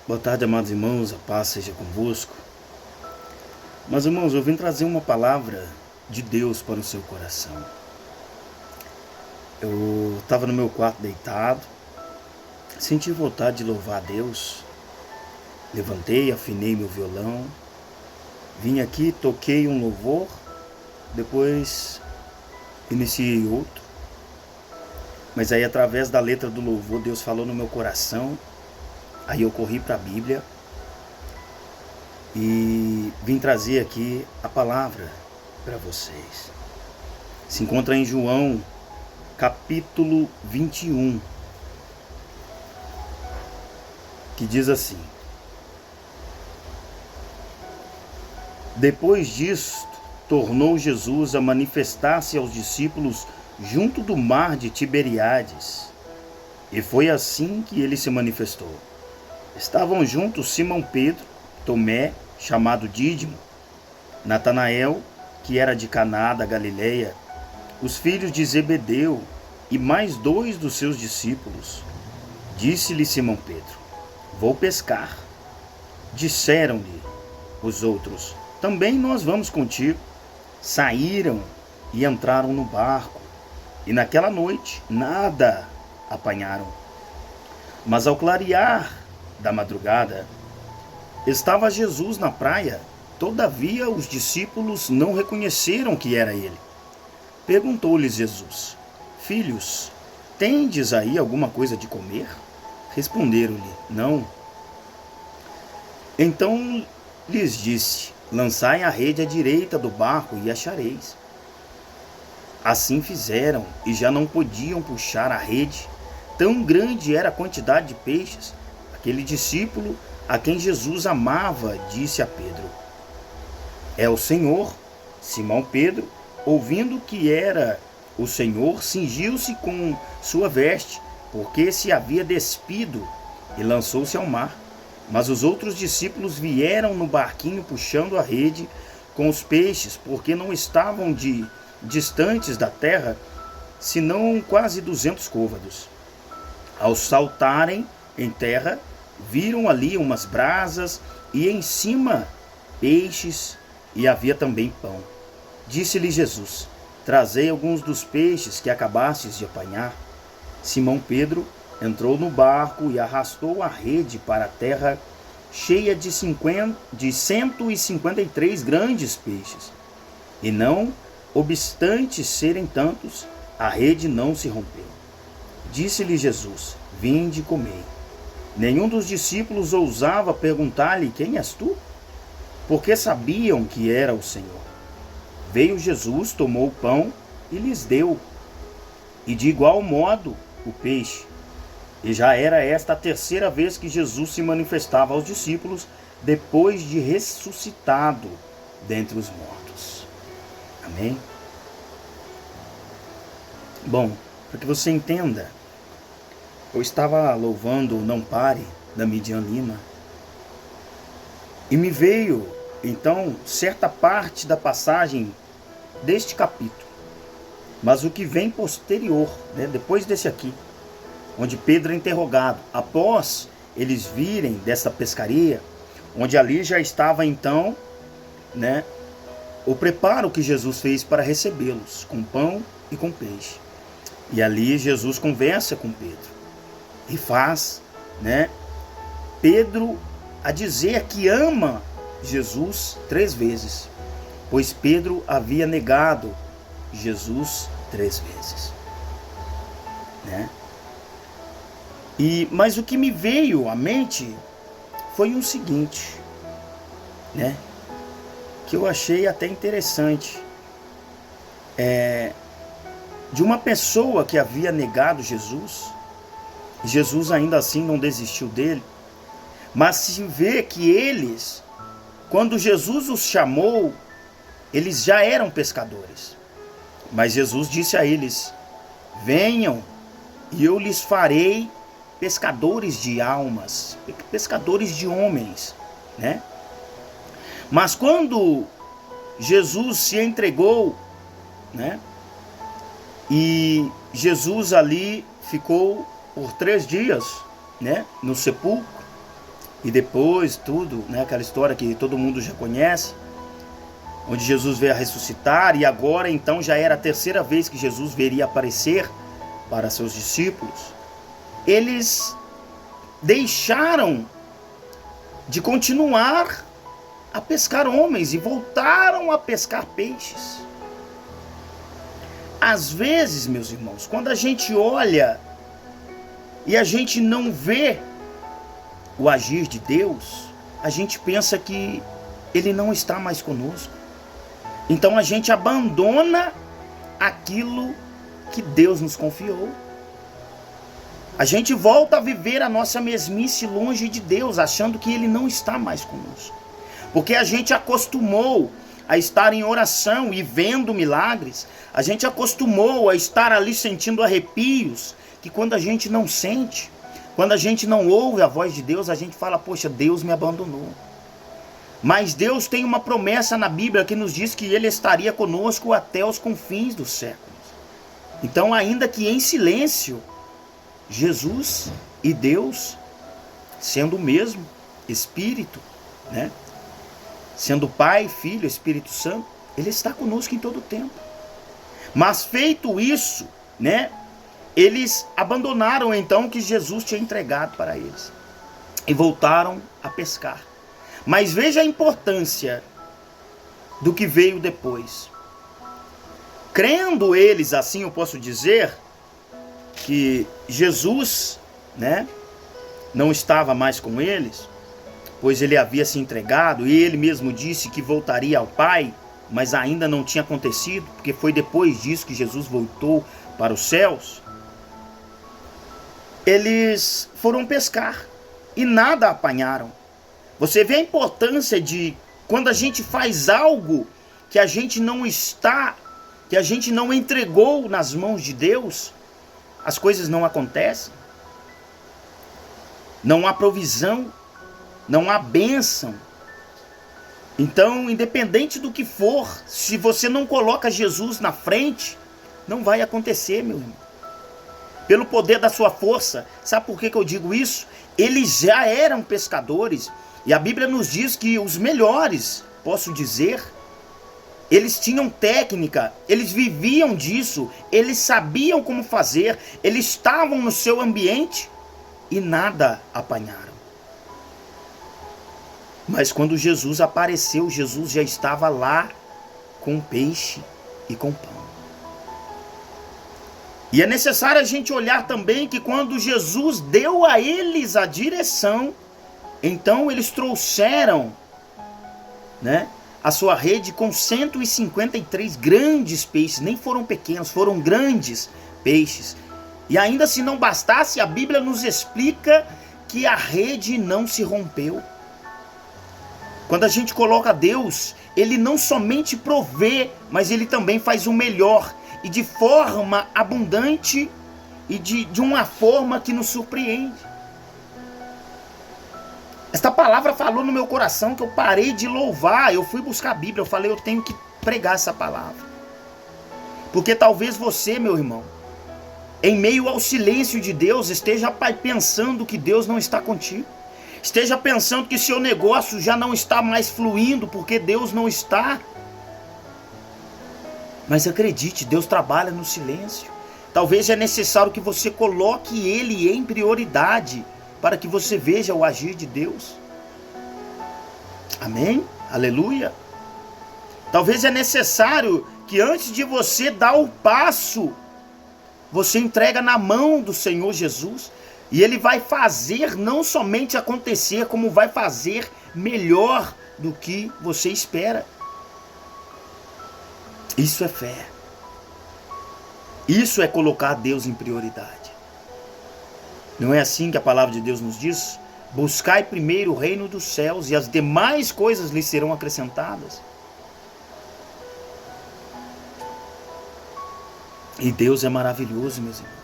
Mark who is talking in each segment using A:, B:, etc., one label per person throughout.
A: Boa tarde, amados irmãos, a paz seja convosco. Mas, irmãos, eu vim trazer uma palavra de Deus para o seu coração. Eu estava no meu quarto deitado, senti vontade de louvar a Deus, levantei, afinei meu violão, vim aqui, toquei um louvor, depois iniciei outro. Mas aí, através da letra do louvor, Deus falou no meu coração. Aí eu corri para a Bíblia e vim trazer aqui a palavra para vocês. Se encontra em João, capítulo 21, que diz assim: Depois disto, tornou Jesus a manifestar-se aos discípulos junto do mar de Tiberíades. E foi assim que ele se manifestou. Estavam juntos Simão Pedro, Tomé, chamado Dídimo, Natanael, que era de Caná da Galileia, os filhos de Zebedeu e mais 2 dos seus discípulos. Disse-lhe Simão Pedro: Vou pescar. Disseram-lhe os outros: Também nós vamos contigo. Saíram e entraram no barco, e naquela noite nada apanharam. Mas ao clarear da madrugada, estava Jesus na praia. Todavia os discípulos não reconheceram que era ele. Perguntou-lhes Jesus: Filhos, tendes aí alguma coisa de comer? Responderam-lhe: Não. Então lhes disse: Lançai a rede à direita do barco e achareis. Assim fizeram, e já não podiam puxar a rede, tão grande era a quantidade de peixes. Aquele discípulo a quem Jesus amava disse a Pedro: É o Senhor. Simão Pedro, ouvindo que era o Senhor, cingiu-se com sua veste, porque se havia despido, e lançou-se ao mar. Mas os outros discípulos vieram no barquinho puxando a rede com os peixes, porque não estavam distantes da terra, senão quase 200 côvados. Ao saltarem em terra, viram ali umas brasas e em cima peixes, e havia também pão. Disse-lhe Jesus: Trazei alguns dos peixes que acabastes de apanhar. Simão Pedro entrou no barco e arrastou a rede para a terra, cheia de 153 grandes peixes. E não obstante serem tantos, a rede não se rompeu. Disse-lhe Jesus: Vinde e comei. Nenhum dos discípulos ousava perguntar-lhe: Quem és tu? Porque sabiam que era o Senhor. Veio Jesus, tomou o pão e lhes deu, e de igual modo o peixe. E já era esta a terceira vez que Jesus se manifestava aos discípulos, depois de ressuscitado dentre os mortos. Amém? Bom, para que você entenda, eu estava louvando o Não Pare, da Midian Lima, e me veio, então, certa parte da passagem deste capítulo, mas o que vem posterior, depois desse aqui, onde Pedro é interrogado, após eles virem dessa pescaria, onde ali já estava então, o preparo que Jesus fez para recebê-los, com pão e com peixe. E ali Jesus conversa com Pedro e faz, Pedro a dizer que ama Jesus 3 vezes, pois Pedro havia negado Jesus 3 vezes, Mas o que me veio à mente foi o seguinte, que eu achei até interessante, de uma pessoa que havia negado Jesus. Jesus ainda assim não desistiu dele, mas se vê que eles, quando Jesus os chamou, eles já eram pescadores. Mas Jesus disse a eles: Venham e eu lhes farei pescadores de almas, pescadores de homens, Mas quando Jesus se entregou, e Jesus ali ficou por 3 dias, no sepulcro, E depois tudo, né, aquela história que todo mundo já conhece, onde Jesus veio a ressuscitar, e agora então já era a terceira vez que Jesus veria aparecer para seus discípulos. Eles deixaram de continuar a pescar homens e voltaram a pescar peixes. Às vezes, meus irmãos, quando a gente olha e a gente não vê o agir de Deus, a gente pensa que Ele não está mais conosco. Então a gente abandona aquilo que Deus nos confiou. A gente volta a viver a nossa mesmice longe de Deus, achando que Ele não está mais conosco. Porque a gente acostumou a estar em oração e vendo milagres. A gente acostumou a estar ali sentindo arrepios, que quando a gente não sente, quando a gente não ouve a voz de Deus, a gente fala, poxa, Deus me abandonou. Mas Deus tem uma promessa na Bíblia que nos diz que Ele estaria conosco até os confins dos séculos. Então, ainda que em silêncio, Jesus e Deus, sendo o mesmo Espírito, né? Sendo Pai, Filho, Espírito Santo, Ele está conosco em todo o tempo. Mas feito isso, né? Eles abandonaram então o que Jesus tinha entregado para eles e voltaram a pescar. Mas veja a importância do que veio depois. Crendo eles, assim eu posso dizer, que Jesus, né, não estava mais com eles, pois ele havia se entregado, e ele mesmo disse que voltaria ao Pai, mas ainda não tinha acontecido, porque foi depois disso que Jesus voltou para os céus. Eles foram pescar e nada apanharam. Você vê a importância de quando a gente faz algo que a gente não está, que a gente não entregou nas mãos de Deus, as coisas não acontecem. Não há provisão, não há bênção. Então, independente do que for, se você não coloca Jesus na frente, não vai acontecer, meu irmão. Pelo poder da sua força. Sabe por que eu digo isso? Eles já eram pescadores. E a Bíblia nos diz que os melhores, posso dizer, eles tinham técnica, eles viviam disso, eles sabiam como fazer, eles estavam no seu ambiente e nada apanharam. Mas quando Jesus apareceu, Jesus já estava lá com peixe e com pão. E é necessário a gente olhar também que quando Jesus deu a eles a direção, então eles trouxeram, né, a sua rede com 153 grandes peixes. Nem foram pequenos, foram grandes peixes. E ainda se não bastasse, a Bíblia nos explica que a rede não se rompeu. Quando a gente coloca Deus, Ele não somente provê, mas Ele também faz o melhor. E de forma abundante e de uma forma que nos surpreende. Esta palavra falou no meu coração que eu parei de louvar. Eu fui buscar a Bíblia, eu falei, eu tenho que pregar essa palavra. Porque talvez você, meu irmão, em meio ao silêncio de Deus, esteja pensando que Deus não está contigo. Esteja pensando que seu negócio já não está mais fluindo porque Deus não está. Mas acredite, Deus trabalha no silêncio. Talvez é necessário que você coloque Ele em prioridade para que você veja o agir de Deus. Amém? Aleluia. Talvez é necessário que antes de você dar o passo, você entrega na mão do Senhor Jesus. E Ele vai fazer não somente acontecer, como vai fazer melhor do que você espera. Isso é fé. Isso é colocar Deus em prioridade. Não é assim que a palavra de Deus nos diz? Buscai primeiro o reino dos céus e as demais coisas lhe serão acrescentadas. E Deus é maravilhoso, meus irmãos.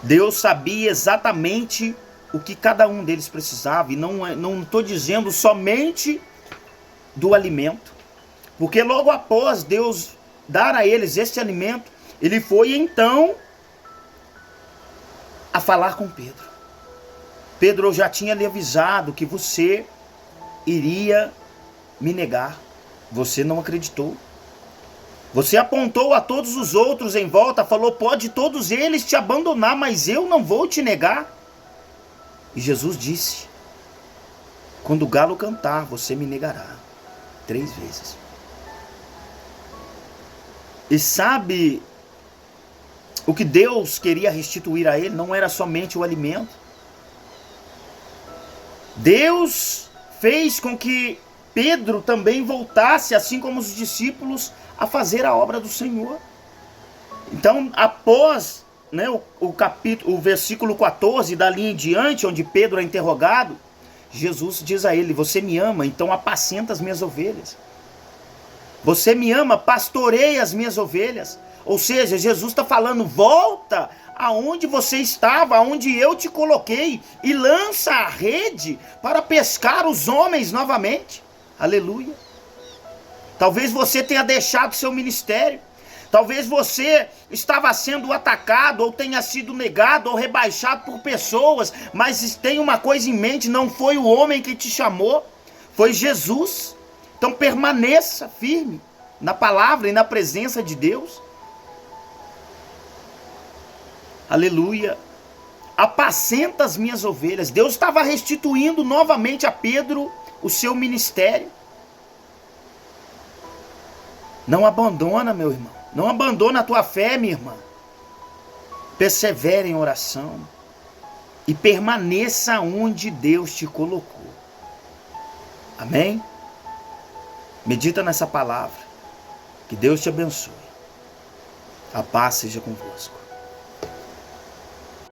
A: Deus sabia exatamente o que cada um deles precisava. E não estou dizendo somente do alimento. Porque logo após Deus dar a eles este alimento, Ele foi então a falar com Pedro. Pedro, eu já tinha lhe avisado que você iria me negar. Você não acreditou. Você apontou a todos os outros em volta, falou, pode todos eles te abandonar, mas eu não vou te negar. E Jesus disse, quando o galo cantar, você me negará 3 vezes. E sabe, o que Deus queria restituir a ele não era somente o alimento. Deus fez com que Pedro também voltasse, assim como os discípulos, a fazer a obra do Senhor. Então, após o versículo 14, dali em diante, onde Pedro é interrogado, Jesus diz a ele, você me ama, então apacenta as minhas ovelhas. Você me ama, pastoreia as minhas ovelhas. Ou seja, Jesus está falando, volta aonde você estava, aonde eu te coloquei, e lança a rede para pescar os homens novamente. Aleluia. Talvez você tenha deixado seu ministério. Talvez você estava sendo atacado, ou tenha sido negado, ou rebaixado por pessoas, mas tenha uma coisa em mente, não foi o homem que te chamou, foi Jesus. Então permaneça firme na palavra e na presença de Deus. Aleluia. Apacenta as minhas ovelhas. Deus estava restituindo novamente a Pedro o seu ministério. Não abandona, meu irmão. Não abandona a tua fé, minha irmã. Persevere em oração e permaneça onde Deus te colocou. Amém? Medita nessa palavra. Que Deus te abençoe. A paz seja convosco.